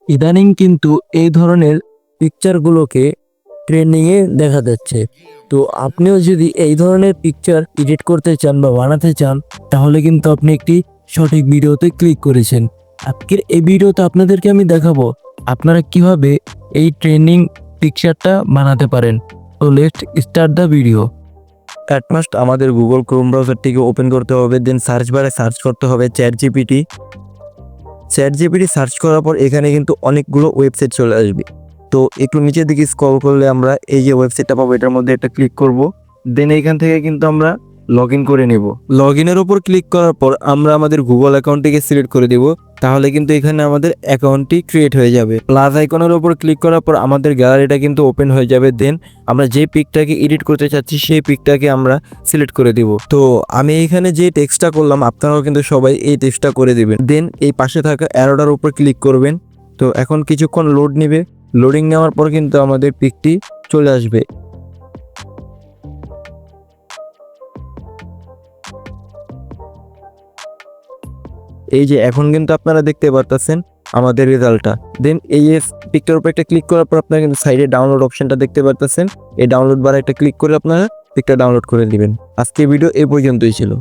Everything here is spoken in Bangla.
ইদানিং কিন্তু এই ধরনের পিকচারগুলোকে ট্রেন্ডিংয়ে দেখা যাচ্ছে। তো আপনিও যদি এই ধরনের পিকচার এডিট করতে চান বা বানাতে চান, তাহলে কিন্তু আপনি একটি সঠিক ভিডিওতে ক্লিক করেছেন। আজকের এই ভিডিওতে আপনাদেরকে আমি দেখাবো আপনারা কিভাবে এই ট্রেন্ডিং পিকচারটা বানাতে পারেন। তো let's start the video. At first আমাদের গুগল ক্রোম ব্রাউজারটিকে ওপেন করতে হবে, দেন সার্চ বারে সার্চ করতে হবে চ্যাট জিপিটি সার্চ করার পর এখানে কিন্তু অনেকগুলো ওয়েবসাইট চলে আসবে। তো একটু নিচের দিকে স্ক্রল করলে আমরা এই যে ওয়েবসাইটটা পাবো, এটার মধ্যে একটা ক্লিক করব। দেন এইখান থেকে কিন্তু আমরা লগ ইন করে নেব। লগ ইনের ওপর ক্লিক করার পর আমরা আমাদের গুগল অ্যাকাউন্টটিকে সিলেক্ট করে দেব। তাহলে কিন্তু এখানে আমাদের অ্যাকাউন্টটি ক্রিয়েট হয়ে যাবে। প্লাস আইকনের ওপর ক্লিক করার পর আমাদের গ্যালারিটা কিন্তু ওপেন হয়ে যাবে। দেন আমরা যে পিকটাকে এডিট করতে চাচ্ছি সেই পিকটাকে আমরা সিলেক্ট করে দিব। তো আমি এখানে যে টেক্সটটা করলাম আপনারাও কিন্তু সবাই এই টেক্সটটা করে দিবেন। দেন এই পাশে থাকা অ্যারোটার উপর ক্লিক করবেন। তো এখন কিছুক্ষণ লোড নেবে। লোডিং নেওয়ার পর কিন্তু আমাদের পিকটি চলে আসবে। এই যে এখন কিন্তু আপনারা দেখতে পারতেছেন আমাদের রেজাল্টটা। দেন এই যে পিকটার উপর একটা ক্লিক করার পর আপনারা কিন্তু সাইডে ডাউনলোড অপশনটা দেখতে পারতেছেন। এই ডাউনলোড বারে একটা ক্লিক করে আপনারা পিকটা ডাউনলোড করে নেবেন। আজকে ভিডিও এই পর্যন্তই ছিল।